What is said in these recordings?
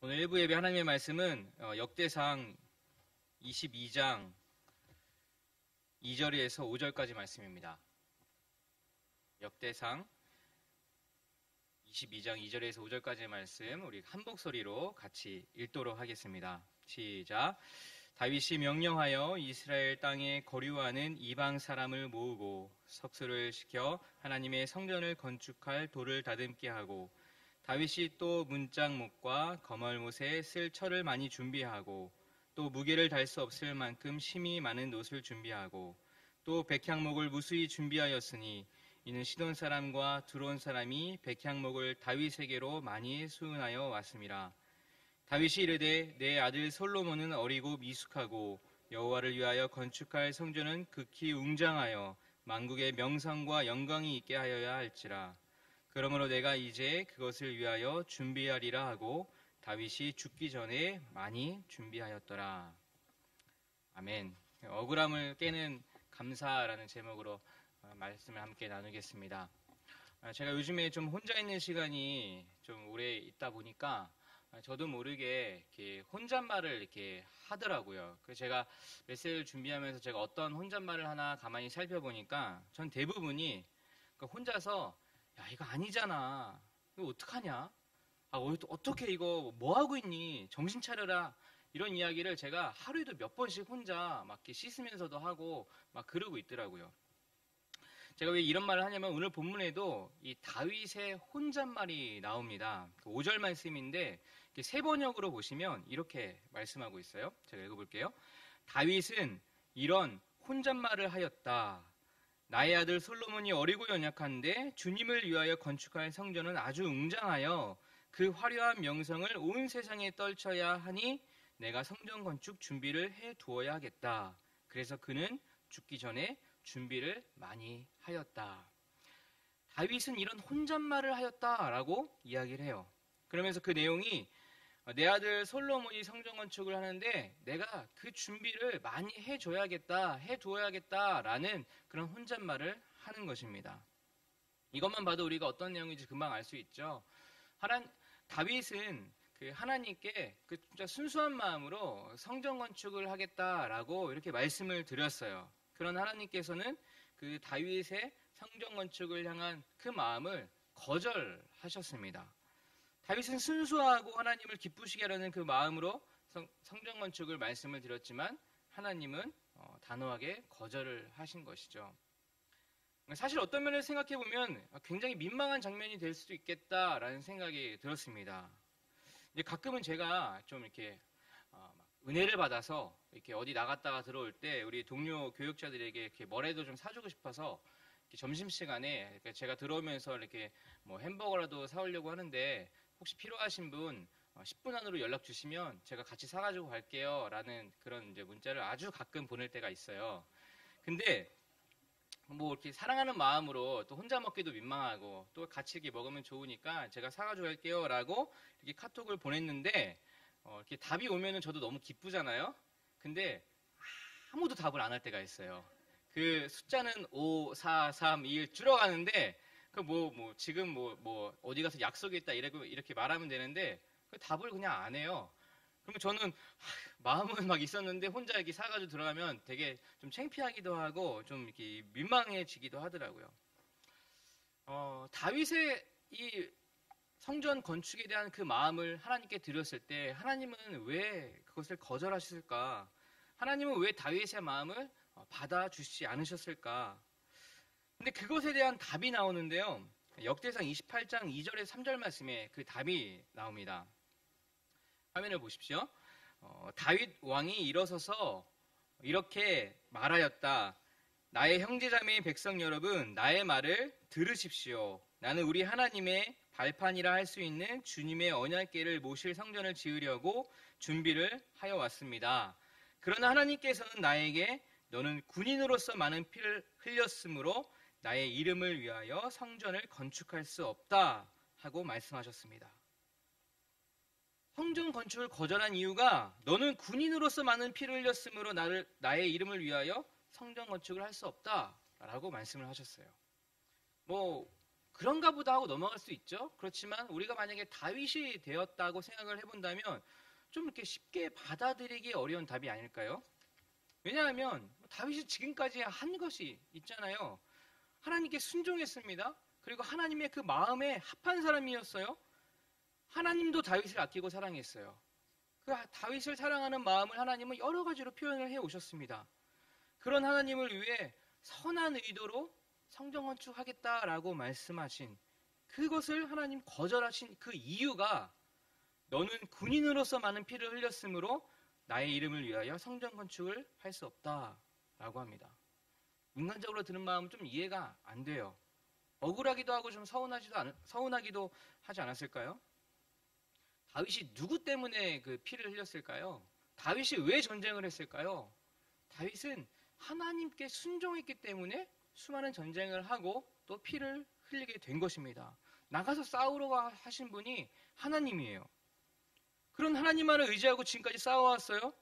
오늘 일부 예배 하나님의 말씀은 역대상 22장 2절에서 5절까지 말씀입니다. 역대상 22장 2절에서 5절까지의 말씀 우리 한 목소리로 같이 읽도록 하겠습니다. 시작. 다윗이 명령하여 이스라엘 땅에 거류하는 이방 사람을 모으고 석수를 시켜 하나님의 성전을 건축할 돌을 다듬게 하고, 다윗이 또 문짝목과 거멀못에 쓸 철을 많이 준비하고, 또 무게를 달 수 없을 만큼 심이 많은 놋을 준비하고, 또 백향목을 무수히 준비하였으니 이는 시돈 사람과 두론 사람이 백향목을 다윗에게로 많이 수은하여 왔음이라. 다윗이 이르되 내 아들 솔로몬은 어리고 미숙하고 여호와를 위하여 건축할 성전은 극히 웅장하여 만국의 명성과 영광이 있게 하여야 할지라. 그러므로 내가 이제 그것을 위하여 준비하리라 하고 다윗이 죽기 전에 많이 준비하였더라. 아멘. 억울함을 깨는 감사라는 제목으로 말씀을 함께 나누겠습니다. 제가 요즘에 좀 혼자 있는 시간이 좀 오래 있다 보니까 저도 모르게 이렇게 혼잣말을 이렇게 하더라고요. 그래서 제가 메시지를 준비하면서 제가 어떤 혼잣말을 하나 가만히 살펴보니까 전 대부분이 혼자서 야, 이거 아니잖아. 이거 어떡하냐? 어떻게 이거 뭐 하고 있니? 정신 차려라. 이런 이야기를 제가 하루에도 몇 번씩 혼자 막 이렇게 씻으면서도 하고 막 그러고 있더라고요. 제가 왜 이런 말을 하냐면 오늘 본문에도 이 다윗의 혼잣말이 나옵니다. 5절 말씀인데 세 번역으로 보시면 이렇게 말씀하고 있어요. 제가 읽어볼게요. 다윗은 이런 혼잣말을 하였다. 나의 아들 솔로몬이 어리고 연약한데 주님을 위하여 건축할 성전은 아주 웅장하여 그 화려한 명성을 온 세상에 떨쳐야 하니 내가 성전 건축 준비를 해 두어야 하겠다. 그래서 그는 죽기 전에 준비를 많이 하였다. 다윗은 이런 혼잣말을 하였다라고 이야기를 해요. 그러면서 그 내용이 내 아들 솔로몬이 성전 건축을 하는데 내가 그 준비를 많이 해두어야겠다라는 그런 혼잣말을 하는 것입니다. 이것만 봐도 우리가 어떤 내용인지 금방 알 수 있죠. 다윗은 하나님께 진짜 순수한 마음으로 성전 건축을 하겠다라고 이렇게 말씀을 드렸어요. 그런 하나님께서는 그 다윗의 성전 건축을 향한 그 마음을 거절하셨습니다. 다윗은 순수하고 하나님을 기쁘시게 하려는 그 마음으로 성전 건축을 말씀을 드렸지만 하나님은 단호하게 거절을 하신 것이죠. 사실 어떤 면에서 생각해 보면 굉장히 민망한 장면이 될 수도 있겠다라는 생각이 들었습니다. 가끔은 제가 좀 이렇게 은혜를 받아서 이렇게 어디 나갔다가 들어올 때 우리 동료 교육자들에게 이렇게 뭐라도 좀 사주고 싶어서 점심시간에 제가 들어오면서 이렇게 뭐 햄버거라도 사오려고 하는데 혹시 필요하신 분 10분 안으로 연락 주시면 제가 같이 사가지고 갈게요 라는 그런 이제 문자를 아주 가끔 보낼 때가 있어요. 근데 뭐 이렇게 사랑하는 마음으로 또 혼자 먹기도 민망하고 또 같이 이렇게 먹으면 좋으니까 제가 사가지고 갈게요 라고 이렇게 카톡을 보냈는데 이렇게 답이 오면은 저도 너무 기쁘잖아요. 근데 아무도 답을 안 할 때가 있어요. 그 숫자는 5, 4, 3, 2 1 줄어가는데 지금 어디 가서 약속이 있다 이렇게 말하면 되는데 그 답을 그냥 안 해요. 그러면 저는 마음은 막 있었는데 혼자 이렇게 사가지고 들어가면 되게 좀 창피하기도 하고 좀 이렇게 민망해지기도 하더라고요. 다윗의 이 성전 건축에 대한 그 마음을 하나님께 드렸을 때 하나님은 왜 그것을 거절하셨을까? 하나님은 왜 다윗의 마음을 받아주시지 않으셨을까? 근데 그것에 대한 답이 나오는데요. 역대상 28장 2절에서 3절 말씀에 그 답이 나옵니다. 화면을 보십시오. 다윗 왕이 일어서서 이렇게 말하였다. 나의 형제자매의 백성 여러분, 나의 말을 들으십시오. 나는 우리 하나님의 발판이라 할 수 있는 주님의 언약궤를 모실 성전을 지으려고 준비를 하여 왔습니다. 그러나 하나님께서는 나에게 너는 군인으로서 많은 피를 흘렸으므로 나의 이름을 위하여 성전을 건축할 수 없다 하고 말씀하셨습니다. 성전 건축을 거절한 이유가 너는 군인으로서 많은 피를 흘렸으므로 나의 이름을 위하여 성전 건축을 할 수 없다라고 말씀을 하셨어요. 그런가 보다 하고 넘어갈 수 있죠. 그렇지만 우리가 만약에 다윗이 되었다고 생각을 해본다면 좀 이렇게 쉽게 받아들이기 어려운 답이 아닐까요? 왜냐하면 다윗이 지금까지 한 것이 있잖아요. 하나님께 순종했습니다. 그리고 하나님의 그 마음에 합한 사람이었어요. 하나님도 다윗을 아끼고 사랑했어요. 그 다윗을 사랑하는 마음을 하나님은 여러 가지로 표현을 해 오셨습니다. 그런 하나님을 위해 선한 의도로 성전 건축하겠다라고 말씀하신 그것을 하나님 거절하신 그 이유가 너는 군인으로서 많은 피를 흘렸으므로 나의 이름을 위하여 성전 건축을 할 수 없다라고 합니다. 인간적으로 드는 마음은 좀 이해가 안 돼요. 억울하기도 하고 좀 서운하기도 하지 않았을까요? 다윗이 누구 때문에 그 피를 흘렸을까요? 다윗이 왜 전쟁을 했을까요? 다윗은 하나님께 순종했기 때문에 수많은 전쟁을 하고 또 피를 흘리게 된 것입니다. 나가서 싸우러 하신 분이 하나님이에요. 그런 하나님만을 의지하고 지금까지 싸워왔어요.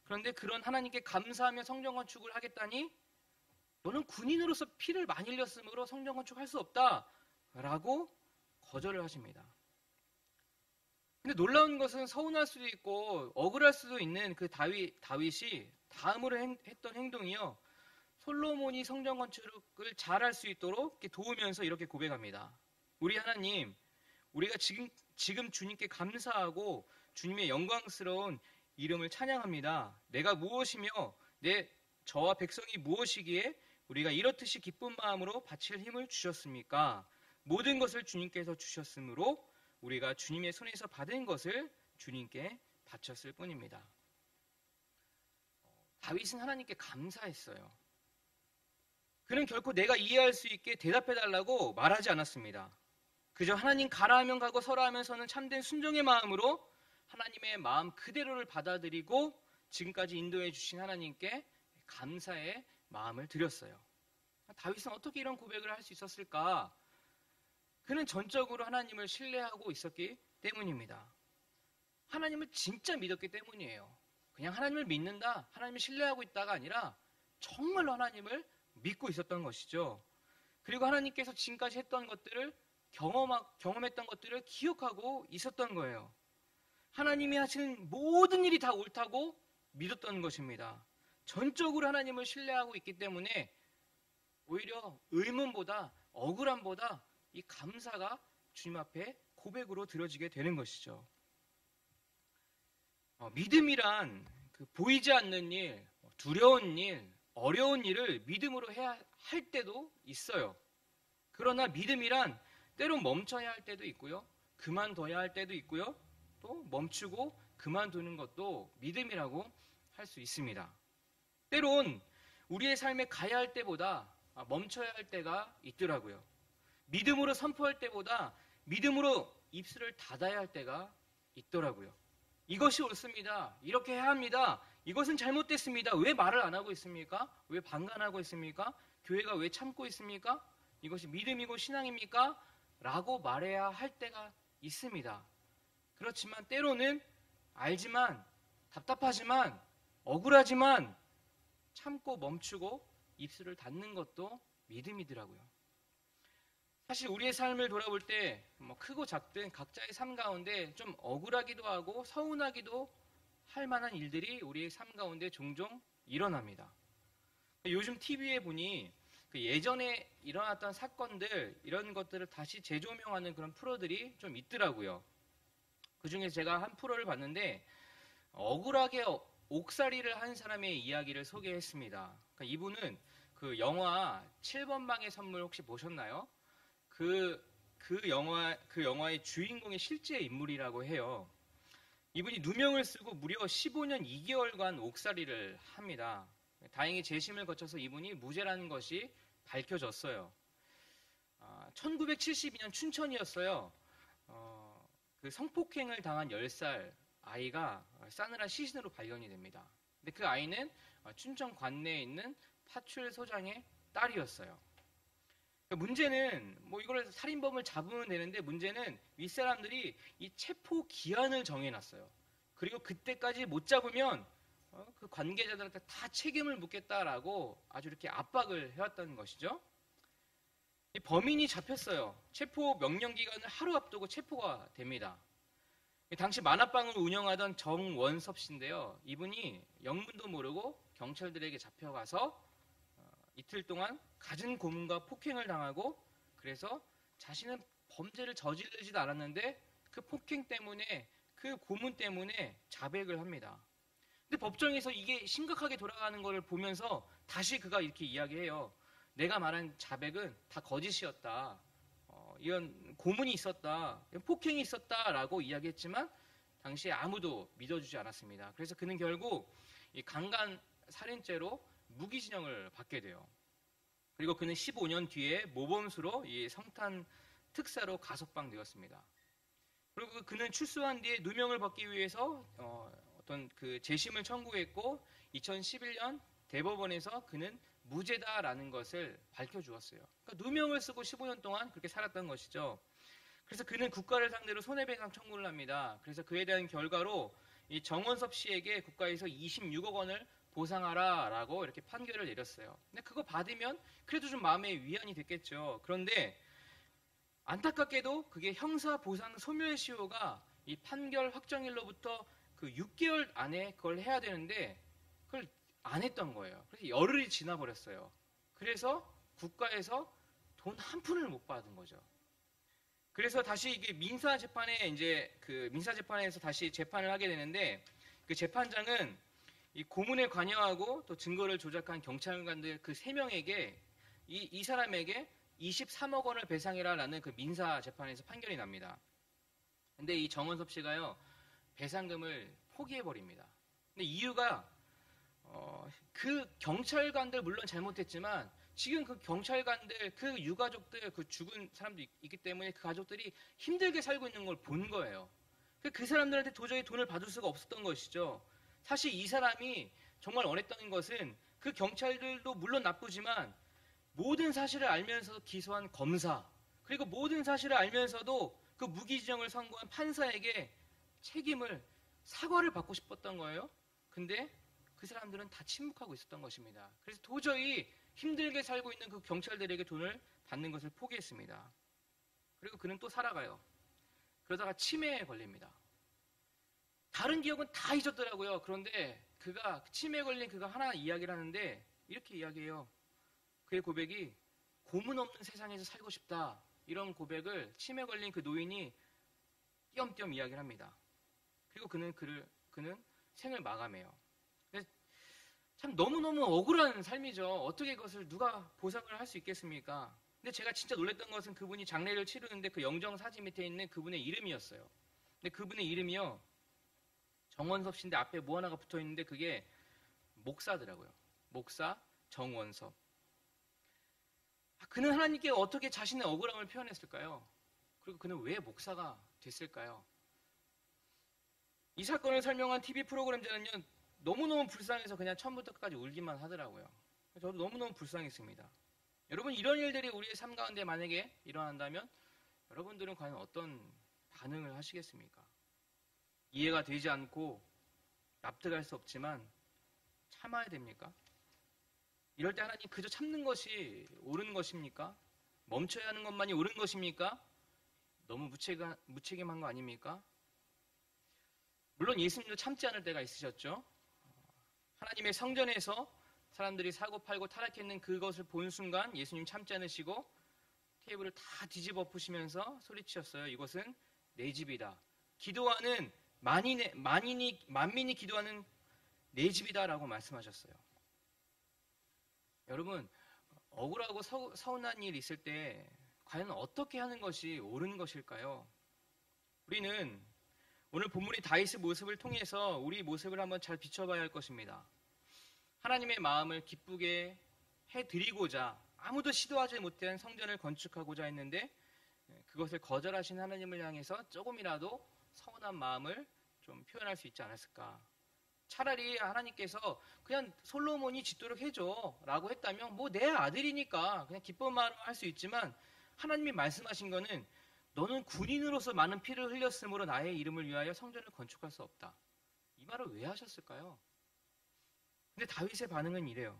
그런데 그런 하나님께 감사하며 성전 건축을 하겠다니 너는 군인으로서 피를 많이 흘렸으므로 성전 건축할 수 없다라고 거절을 하십니다. 근데 놀라운 것은 서운할 수도 있고 억울할 수도 있는 그 다윗이 다음으로 했던 행동이요. 솔로몬이 성전 건축을 잘할 수 있도록 도우면서 이렇게 고백합니다. 우리 하나님, 우리가 지금 주님께 감사하고 주님의 영광스러운 이름을 찬양합니다. 내가 무엇이며 저와 백성이 무엇이기에 우리가 이렇듯이 기쁜 마음으로 바칠 힘을 주셨습니까? 모든 것을 주님께서 주셨으므로 우리가 주님의 손에서 받은 것을 주님께 바쳤을 뿐입니다. 다윗은 하나님께 감사했어요. 그는 결코 내가 이해할 수 있게 대답해달라고 말하지 않았습니다. 그저 하나님 가라 하면 가고 서라 하면 서는 참된 순종의 마음으로 하나님의 마음 그대로를 받아들이고 지금까지 인도해 주신 하나님께 감사의 마음을 드렸어요. 다윗은 어떻게 이런 고백을 할 수 있었을까? 그는 전적으로 하나님을 신뢰하고 있었기 때문입니다. 하나님을 진짜 믿었기 때문이에요. 그냥 하나님을 믿는다, 하나님을 신뢰하고 있다가 아니라 정말로 하나님을 믿고 있었던 것이죠. 그리고 하나님께서 지금까지 했던 것들을 경험했던 것들을 기억하고 있었던 거예요. 하나님이 하시는 모든 일이 다 옳다고 믿었던 것입니다. 전적으로 하나님을 신뢰하고 있기 때문에 오히려 의문보다 억울함보다 이 감사가 주님 앞에 고백으로 드려지게 되는 것이죠. 믿음이란 그 보이지 않는 일, 두려운 일, 어려운 일을 믿음으로 해야 할 때도 있어요. 그러나 믿음이란 때론 멈춰야 할 때도 있고요. 그만둬야 할 때도 있고요. 또 멈추고 그만두는 것도 믿음이라고 할 수 있습니다. 때론 우리의 삶에 가야 할 때보다 멈춰야 할 때가 있더라고요. 믿음으로 선포할 때보다 믿음으로 입술을 닫아야 할 때가 있더라고요. 이것이 옳습니다. 이렇게 해야 합니다. 이것은 잘못됐습니다. 왜 말을 안 하고 있습니까? 왜 방관하고 있습니까? 교회가 왜 참고 있습니까? 이것이 믿음이고 신앙입니까? 라고 말해야 할 때가 있습니다. 그렇지만 때로는 알지만 답답하지만 억울하지만 참고 멈추고 입술을 닫는 것도 믿음이더라고요. 사실 우리의 삶을 돌아볼 때 크고 작든 각자의 삶 가운데 좀 억울하기도 하고 서운하기도 할 만한 일들이 우리의 삶 가운데 종종 일어납니다. 요즘 TV에 보니 예전에 일어났던 사건들 이런 것들을 다시 재조명하는 그런 프로들이 좀 있더라고요. 그중에 제가 한 프로를 봤는데 억울하게 옥살이를 한 사람의 이야기를 소개했습니다. 그러니까 이분은 그 영화 7번 방의 선물 혹시 보셨나요? 그 영화의 주인공의 실제 인물이라고 해요. 이분이 누명을 쓰고 무려 15년 2개월간 옥살이를 합니다. 다행히 재심을 거쳐서 이분이 무죄라는 것이 밝혀졌어요. 1972년 춘천이었어요. 그 성폭행을 당한 10살 아이가 싸늘한 시신으로 발견이 됩니다. 근데 그 아이는 춘천 관내에 있는 파출소장의 딸이었어요. 문제는 이걸 살인범을 잡으면 되는데 문제는 윗사람들이 이 체포 기한을 정해놨어요. 그리고 그때까지 못 잡으면 그 관계자들한테 다 책임을 묻겠다라고 아주 이렇게 압박을 해왔다는 것이죠. 이 범인이 잡혔어요. 체포 명령 기간을 하루 앞두고 체포가 됩니다. 당시 만화방을 운영하던 정원섭 씨인데요. 이분이 영문도 모르고 경찰들에게 잡혀가서 이틀 동안 갖은 고문과 폭행을 당하고, 그래서 자신은 범죄를 저지르지도 않았는데 그 폭행 때문에, 그 고문 때문에 자백을 합니다. 근데 법정에서 이게 심각하게 돌아가는 것을 보면서 다시 그가 이렇게 이야기해요. 내가 말한 자백은 다 거짓이었다. 이런 고문이 있었다. 이런 폭행이 있었다라고 이야기했지만 당시에 아무도 믿어주지 않았습니다. 그래서 그는 결국 이 강간 살인죄로 무기징역을 받게 돼요. 그리고 그는 15년 뒤에 모범수로 이 성탄 특사로 가석방되었습니다. 그리고 그는 출소한 뒤에 누명을 벗기 위해서 어떤 그 재심을 청구했고 2011년 대법원에서 그는 무죄다라는 것을 밝혀주었어요. 그러니까 누명을 쓰고 15년 동안 그렇게 살았던 것이죠. 그래서 그는 국가를 상대로 손해배상 청구를 합니다. 그래서 그에 대한 결과로 이 정원섭 씨에게 국가에서 26억 원을 보상하라라고 이렇게 판결을 내렸어요. 근데 그거 받으면 그래도 좀 마음의 위안이 됐겠죠. 그런데 안타깝게도 그게 형사보상 소멸시효가 이 판결 확정일로부터 그 6개월 안에 그걸 해야 되는데 그걸 안 했던 거예요. 그래서 열흘이 지나버렸어요. 그래서 국가에서 돈 한 푼을 못 받은 거죠. 그래서 다시 이게 민사재판에서 다시 재판을 하게 되는데, 그 재판장은 이 고문에 관여하고 또 증거를 조작한 경찰관들 그 3명에게 이 사람에게 23억 원을 배상해라라는 그 민사재판에서 판결이 납니다. 근데 이 정원섭 씨가요, 배상금을 포기해버립니다. 근데 이유가 그 경찰관들 물론 잘못했지만 지금 그 경찰관들, 그 유가족들, 그 죽은 사람도 있기 때문에 그 가족들이 힘들게 살고 있는 걸 본 거예요. 그 사람들한테 도저히 돈을 받을 수가 없었던 것이죠. 사실 이 사람이 정말 원했던 것은 그 경찰들도 물론 나쁘지만 모든 사실을 알면서도 기소한 검사, 그리고 모든 사실을 알면서도 그 무기징역을 선고한 판사에게 사과를 받고 싶었던 거예요. 근데 그 사람들은 다 침묵하고 있었던 것입니다. 그래서 도저히 힘들게 살고 있는 그 경찰들에게 돈을 받는 것을 포기했습니다. 그리고 그는 또 살아가요. 그러다가 치매에 걸립니다. 다른 기억은 다 잊었더라고요. 그런데 치매에 걸린 그가 하나 이야기를 하는데 이렇게 이야기해요. 그의 고백이 고문 없는 세상에서 살고 싶다. 이런 고백을 치매 걸린 그 노인이 띄엄띄엄 이야기를 합니다. 그리고 그는 생을 마감해요. 참 너무너무 억울한 삶이죠. 어떻게 그것을 누가 보상을 할 수 있겠습니까? 근데 제가 진짜 놀랐던 것은 그분이 장례를 치르는데 그 영정 사진 밑에 있는 그분의 이름이었어요. 근데 그분의 이름이요, 정원섭 씨인데 앞에 뭐 하나가 붙어 있는데 그게 목사더라고요. 목사 정원섭. 그는 하나님께 어떻게 자신의 억울함을 표현했을까요? 그리고 그는 왜 목사가 됐을까요? 이 사건을 설명한 TV 프로그램자는요, 너무너무 불쌍해서 그냥 처음부터 끝까지 울기만 하더라고요. 저도 너무너무 불쌍했습니다. 여러분, 이런 일들이 우리의 삶 가운데 만약에 일어난다면 여러분들은 과연 어떤 반응을 하시겠습니까? 이해가 되지 않고 납득할 수 없지만 참아야 됩니까? 이럴 때 하나님 그저 참는 것이 옳은 것입니까? 멈춰야 하는 것만이 옳은 것입니까? 너무 무책임한 거 아닙니까? 물론 예수님도 참지 않을 때가 있으셨죠. 하나님의 성전에서 사람들이 사고 팔고 타락했는 그것을 본 순간 예수님 참지 않으시고 테이블을 다 뒤집어 엎으시면서 소리치셨어요. 이것은 내 집이다. 기도하는 만민이 기도하는 내 집이다라고 말씀하셨어요. 여러분, 억울하고 서운한 일 있을 때 과연 어떻게 하는 것이 옳은 것일까요? 우리는 오늘 본문의 다윗의 모습을 통해서 우리 모습을 한번 잘 비춰봐야 할 것입니다. 하나님의 마음을 기쁘게 해드리고자 아무도 시도하지 못한 성전을 건축하고자 했는데 그것을 거절하신 하나님을 향해서 조금이라도 서운한 마음을 좀 표현할 수 있지 않았을까. 차라리 하나님께서 그냥 솔로몬이 짓도록 해줘 라고 했다면 뭐 내 아들이니까 그냥 기쁜 마음으로 할 수 있지만, 하나님이 말씀하신 거는 너는 군인으로서 많은 피를 흘렸으므로 나의 이름을 위하여 성전을 건축할 수 없다. 이 말을 왜 하셨을까요? 근데 다윗의 반응은 이래요.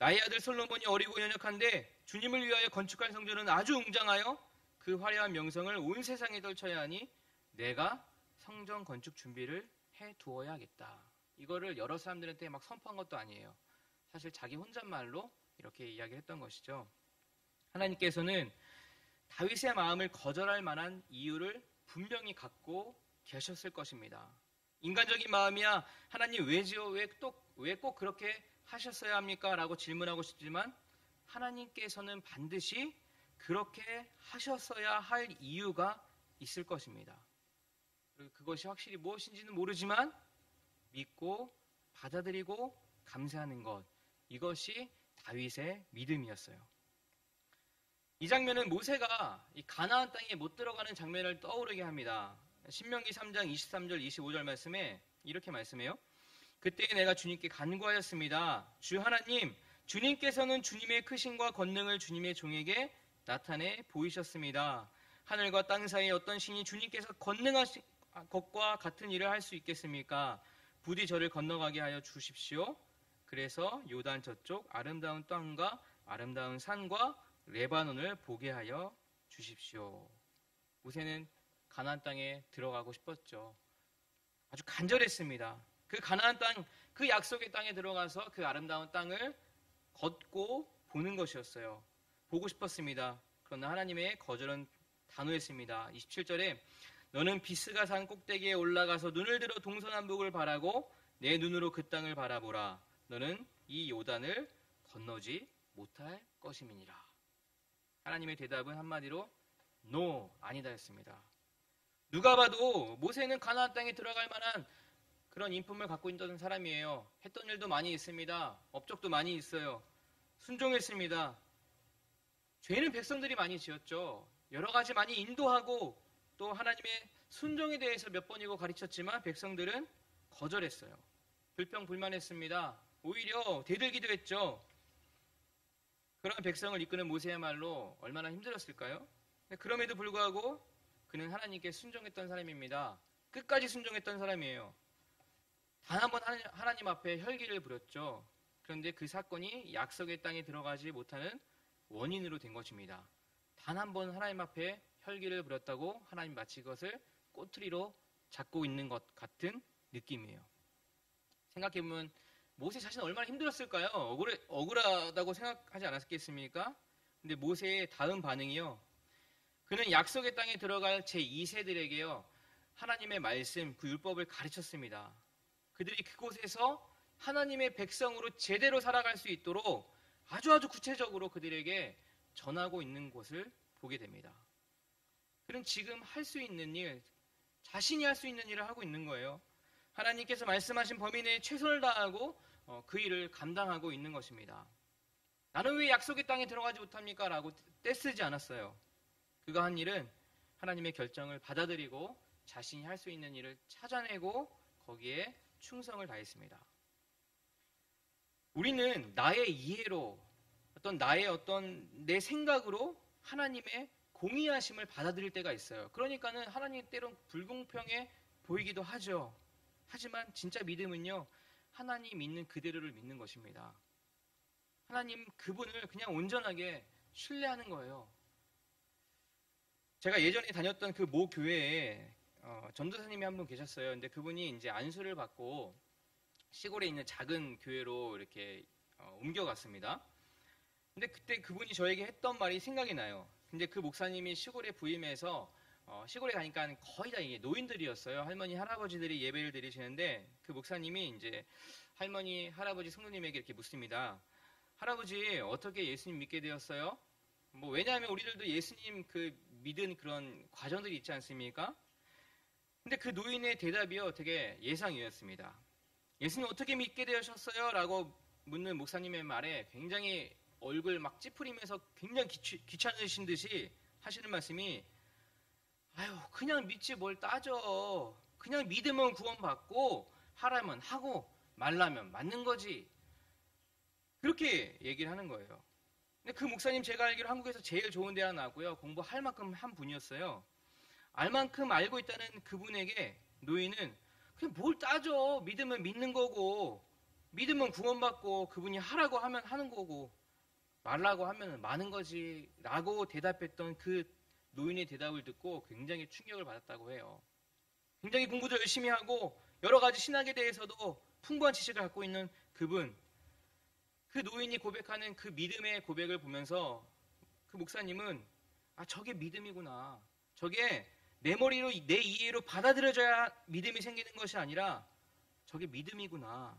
나의 아들 솔로몬이 어리고 연약한데 주님을 위하여 건축한 성전은 아주 웅장하여 그 화려한 명성을 온 세상에 떨쳐야 하니 내가 성전 건축 준비를 해두어야 하겠다. 이거를 여러 사람들한테 막 선포한 것도 아니에요. 사실 자기 혼잣말로 이렇게 이야기를 했던 것이죠. 하나님께서는 다윗의 마음을 거절할 만한 이유를 분명히 갖고 계셨을 것입니다. 인간적인 마음이야 하나님 왜지요? 왜 꼭 그렇게 하셨어야 합니까? 라고 질문하고 싶지만 하나님께서는 반드시 그렇게 하셨어야 할 이유가 있을 것입니다. 그것이 확실히 무엇인지는 모르지만 믿고 받아들이고 감사하는 것, 이것이 다윗의 믿음이었어요. 이 장면은 모세가 이 가나안 땅에 못 들어가는 장면을 떠오르게 합니다. 신명기 3장 23절 25절 말씀에 이렇게 말씀해요. 그때 내가 주님께 간구하였습니다. 주 하나님, 주님께서는 주님의 크신과 권능을 주님의 종에게 나타내 보이셨습니다. 하늘과 땅 사이에 어떤 신이 주님께서 권능하신 것과 같은 일을 할 수 있겠습니까? 부디 저를 건너가게 하여 주십시오. 그래서 요단 저쪽 아름다운 땅과 아름다운 산과 레바논을 보게 하여 주십시오. 모세는 가나안 땅에 들어가고 싶었죠. 아주 간절했습니다. 그 가나안 땅, 그 약속의 땅에 들어가서 그 아름다운 땅을 걷고 보는 것이었어요. 보고 싶었습니다. 그러나 하나님의 거절은 단호했습니다. 27절에 너는 비스가 산 꼭대기에 올라가서 눈을 들어 동서남북을 바라고 내 눈으로 그 땅을 바라보라. 너는 이 요단을 건너지 못할 것임이니라. 하나님의 대답은 한마디로 NO, 아니다였습니다. 누가 봐도 모세는 가나안 땅에 들어갈 만한 그런 인품을 갖고 있던 사람이에요. 했던 일도 많이 있습니다. 업적도 많이 있어요. 순종했습니다. 죄는 백성들이 많이 지었죠. 여러 가지 많이 인도하고 또 하나님의 순종에 대해서 몇 번이고 가르쳤지만 백성들은 거절했어요. 불평불만했습니다. 오히려 대들기도 했죠. 그런 백성을 이끄는 모세야말로 얼마나 힘들었을까요? 그럼에도 불구하고 그는 하나님께 순종했던 사람입니다. 끝까지 순종했던 사람이에요. 단 한 번 하나님 앞에 혈기를 부렸죠. 그런데 그 사건이 약속의 땅에 들어가지 못하는 원인으로 된 것입니다. 단 한 번 하나님 앞에 혈기를 부렸다고 하나님 마치 그것을 꼬투리로 잡고 있는 것 같은 느낌이에요. 생각해보면 모세 자신은 얼마나 힘들었을까요? 억울하다고 생각하지 않았겠습니까? 근데 모세의 다음 반응이요. 그는 약속의 땅에 들어갈 제2세들에게요. 하나님의 말씀, 그 율법을 가르쳤습니다. 그들이 그곳에서 하나님의 백성으로 제대로 살아갈 수 있도록 아주 구체적으로 그들에게 전하고 있는 곳을 보게 됩니다. 그는 지금 할 수 있는 일, 자신이 할 수 있는 일을 하고 있는 거예요. 하나님께서 말씀하신 범위 내에 최선을 다하고 그 일을 감당하고 있는 것입니다. 나는 왜 약속의 땅에 들어가지 못합니까? 라고 떼쓰지 않았어요. 그가 한 일은 하나님의 결정을 받아들이고 자신이 할 수 있는 일을 찾아내고 거기에 충성을 다했습니다. 우리는 나의 이해로 나의 내 생각으로 하나님의 공의하심을 받아들일 때가 있어요. 그러니까는 하나님 때론 불공평해 보이기도 하죠. 하지만 진짜 믿음은요, 하나님 믿는 그대로를 믿는 것입니다. 하나님 그분을 그냥 온전하게 신뢰하는 거예요. 제가 예전에 다녔던 그 모 교회에 전도사님이 한 분 계셨어요. 근데 그분이 이제 안수를 받고 시골에 있는 작은 교회로 이렇게 옮겨갔습니다. 근데 그때 그분이 저에게 했던 말이 생각이 나요. 근데 그 목사님이 시골에 부임해서 시골에 가니까 거의 다 이게 노인들이었어요. 할머니, 할아버지들이 예배를 드리시는데 그 목사님이 이제 할머니, 할아버지 성도님에게 이렇게 묻습니다. 할아버지, 어떻게 예수님 믿게 되었어요? 왜냐하면 우리들도 예수님 그 믿은 그런 과정들이 있지 않습니까? 근데 그 노인의 대답이요, 되게 예상이었습니다. 예수님 어떻게 믿게 되셨어요? 라고 묻는 목사님의 말에 굉장히 얼굴 막 찌푸리면서 굉장히 귀찮으신 듯이 하시는 말씀이 아유, 그냥 믿지 뭘 따져. 그냥 믿으면 구원받고 하라면 하고 말라면 맞는 거지. 그렇게 얘기를 하는 거예요. 근데 그 목사님 제가 알기로 한국에서 제일 좋은 대학 나왔고요. 공부할 만큼 한 분이었어요. 알 만큼 알고 있다는 그분에게 노인은 그냥 뭘 따져. 믿으면 믿는 거고 믿으면 구원받고 그분이 하라고 하면 하는 거고 말라고 하면 마는 거지 라고 대답했던 그 노인의 대답을 듣고 굉장히 충격을 받았다고 해요. 굉장히 공부도 열심히 하고 여러 가지 신학에 대해서도 풍부한 지식을 갖고 있는 그분, 그 노인이 고백하는 그 믿음의 고백을 보면서 그 목사님은 저게 믿음이구나. 저게 내 머리로 내 이해로 받아들여져야 믿음이 생기는 것이 아니라 저게 믿음이구나.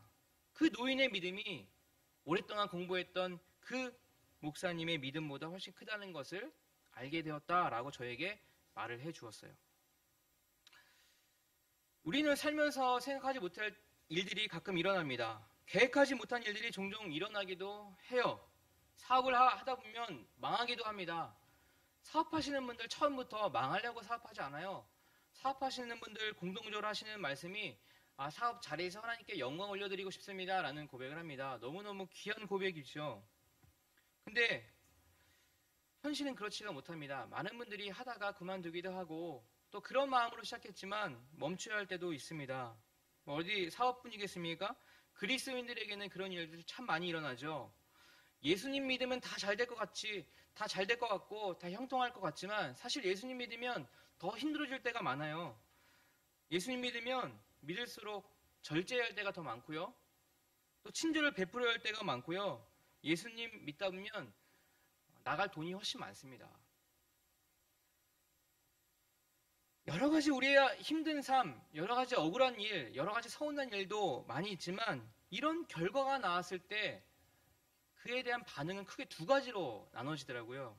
그 노인의 믿음이 오랫동안 공부했던 그 목사님의 믿음보다 훨씬 크다는 것을 알게 되었다라고 저에게 말을 해 주었어요. 우리는 살면서 생각하지 못할 일들이 가끔 일어납니다. 계획하지 못한 일들이 종종 일어나기도 해요. 사업을 하다 보면 망하기도 합니다. 사업하시는 분들 처음부터 망하려고 사업하지 않아요. 사업하시는 분들 공동적으로 하시는 말씀이 사업 자리에서 하나님께 영광 올려드리고 싶습니다 라는 고백을 합니다. 너무너무 귀한 고백이죠. 근데 현실은 그렇지가 못합니다. 많은 분들이 하다가 그만두기도 하고 또 그런 마음으로 시작했지만 멈춰야 할 때도 있습니다. 어디 사업뿐이겠습니까? 그리스도인들에게는 그런 일들이 참 많이 일어나죠. 예수님 믿으면 다 잘 될 것 같이, 다 잘 될 것 같고 다 형통할 것 같지만 사실 예수님 믿으면 더 힘들어질 때가 많아요. 예수님 믿으면 믿을수록 절제해야 할 때가 더 많고요. 또 친절을 베풀어야 할 때가 많고요. 예수님 믿다 보면 나갈 돈이 훨씬 많습니다. 여러 가지 우리의 힘든 삶, 여러 가지 억울한 일, 여러 가지 서운한 일도 많이 있지만 이런 결과가 나왔을 때 그에 대한 반응은 크게 두 가지로 나눠지더라고요.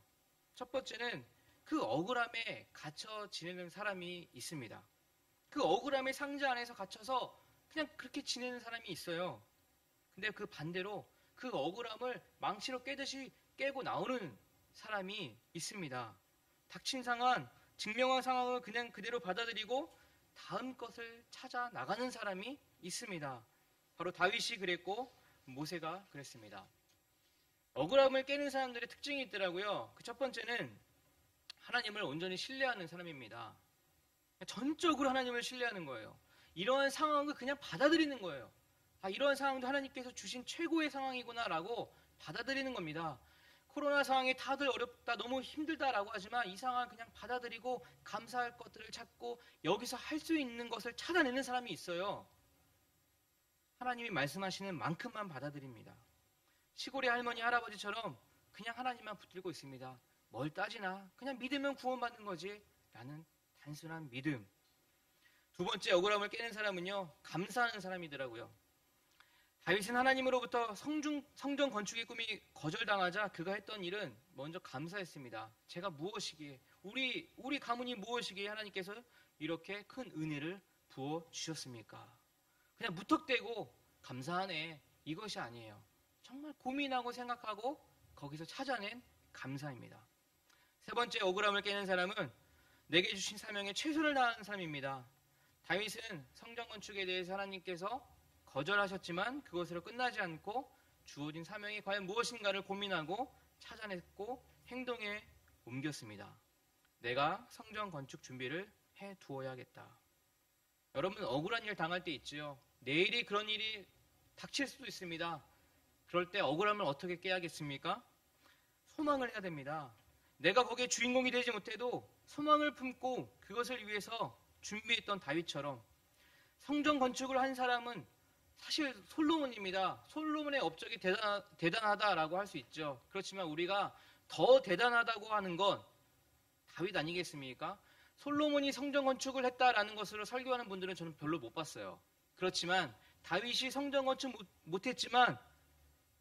첫 번째는 그 억울함에 갇혀 지내는 사람이 있습니다. 그 억울함의 상자 안에서 갇혀서 그냥 그렇게 지내는 사람이 있어요. 근데 그 반대로 그 억울함을 망치로 깨듯이 깨고 나오는 사람이 있습니다. 닥친 상황, 증명한 상황을 그냥 그대로 받아들이고 다음 것을 찾아 나가는 사람이 있습니다. 바로 다윗이 그랬고 모세가 그랬습니다. 억울함을 깨는 사람들의 특징이 있더라고요. 그 첫 번째는 하나님을 온전히 신뢰하는 사람입니다. 전적으로 하나님을 신뢰하는 거예요. 이러한 상황을 그냥 받아들이는 거예요. 이러한 상황도 하나님께서 주신 최고의 상황이구나라고 받아들이는 겁니다. 코로나 상황에 다들 어렵다, 너무 힘들다라고 하지만 이 상황을 그냥 받아들이고 감사할 것들을 찾고 여기서 할 수 있는 것을 찾아내는 사람이 있어요. 하나님이 말씀하시는 만큼만 받아들입니다. 시골의 할머니, 할아버지처럼 그냥 하나님만 붙들고 있습니다. 뭘 따지나? 그냥 믿으면 구원받는 거지. 라는 단순한 믿음. 두 번째 억울함을 깨는 사람은요, 감사하는 사람이더라고요. 다윗은 하나님으로부터 성전 건축의 꿈이 거절당하자 그가 했던 일은 먼저 감사했습니다. 제가 무엇이기에, 우리 가문이 무엇이기에 하나님께서 이렇게 큰 은혜를 부어 주셨습니까? 그냥 무턱대고 감사하네, 이것이 아니에요. 정말 고민하고 생각하고 거기서 찾아낸 감사입니다. 세 번째 억울함을 깨는 사람은 내게 주신 사명에 최선을 다하는 사람입니다. 다윗은 성전 건축에 대해서 하나님께서 거절하셨지만 그것으로 끝나지 않고 주어진 사명이 과연 무엇인가를 고민하고 찾아냈고 행동에 옮겼습니다. 내가 성전 건축 준비를 해 두어야겠다. 여러분 억울한 일 당할 때 있지요. 내일이 그런 일이 닥칠 수도 있습니다. 그럴 때 억울함을 어떻게 깨야겠습니까? 소망을 해야 됩니다. 내가 거기에 주인공이 되지 못해도 소망을 품고 그것을 위해서 준비했던 다윗처럼 성전 건축을 한 사람은 사실 솔로몬입니다. 솔로몬의 업적이 대단하다라고 할 수 있죠. 그렇지만 우리가 더 대단하다고 하는 건 다윗 아니겠습니까? 솔로몬이 성전 건축을 했다라는 것으로 설교하는 분들은 저는 별로 못 봤어요. 그렇지만 다윗이 성전 건축 못했지만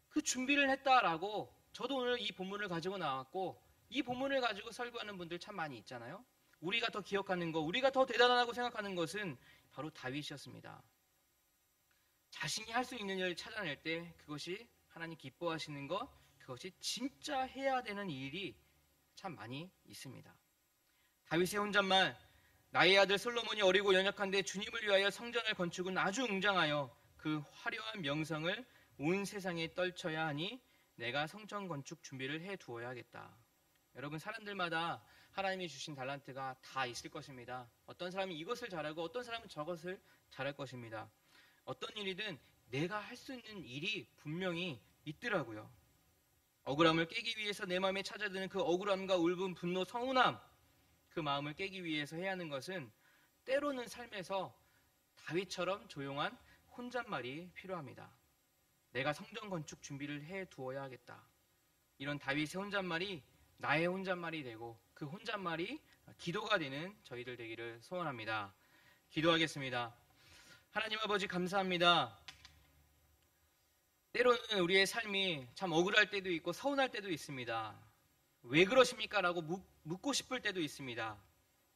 그 준비를 했다라고 저도 오늘 이 본문을 가지고 나왔고 이 본문을 가지고 설교하는 분들 참 많이 있잖아요. 우리가 더 기억하는 것, 우리가 더 대단하다고 생각하는 것은 바로 다윗이었습니다. 자신이 할 수 있는 일을 찾아낼 때 그것이 하나님 기뻐하시는 것, 그것이 진짜 해야 되는 일이 참 많이 있습니다. 다윗의 혼잣말, 나의 아들 솔로몬이 어리고 연약한데 주님을 위하여 성전을 건축은 아주 웅장하여 그 화려한 명성을 온 세상에 떨쳐야 하니 내가 성전 건축 준비를 해 두어야겠다. 여러분 사람들마다 하나님이 주신 달란트가 다 있을 것입니다. 어떤 사람은 이것을 잘하고 어떤 사람은 저것을 잘할 것입니다. 어떤 일이든 내가 할 수 있는 일이 분명히 있더라고요. 억울함을 깨기 위해서 내 마음에 찾아드는 그 억울함과 울분, 분노, 서운함, 그 마음을 깨기 위해서 해야 하는 것은 때로는 삶에서 다윗처럼 조용한 혼잣말이 필요합니다. 내가 성전 건축 준비를 해 두어야 하겠다. 이런 다윗의 혼잣말이 나의 혼잣말이 되고 그 혼잣말이 기도가 되는 저희들 되기를 소원합니다. 기도하겠습니다. 하나님 아버지 감사합니다. 때로는 우리의 삶이 참 억울할 때도 있고 서운할 때도 있습니다. 왜 그러십니까? 라고 묻고 싶을 때도 있습니다.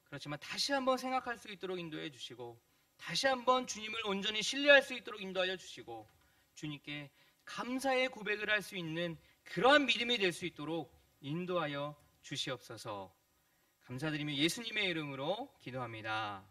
그렇지만 다시 한번 생각할 수 있도록 인도해 주시고 다시 한번 주님을 온전히 신뢰할 수 있도록 인도하여 주시고 주님께 감사의 고백을 할 수 있는 그러한 믿음이 될 수 있도록 인도하여 주시옵소서. 감사드리며 예수님의 이름으로 기도합니다.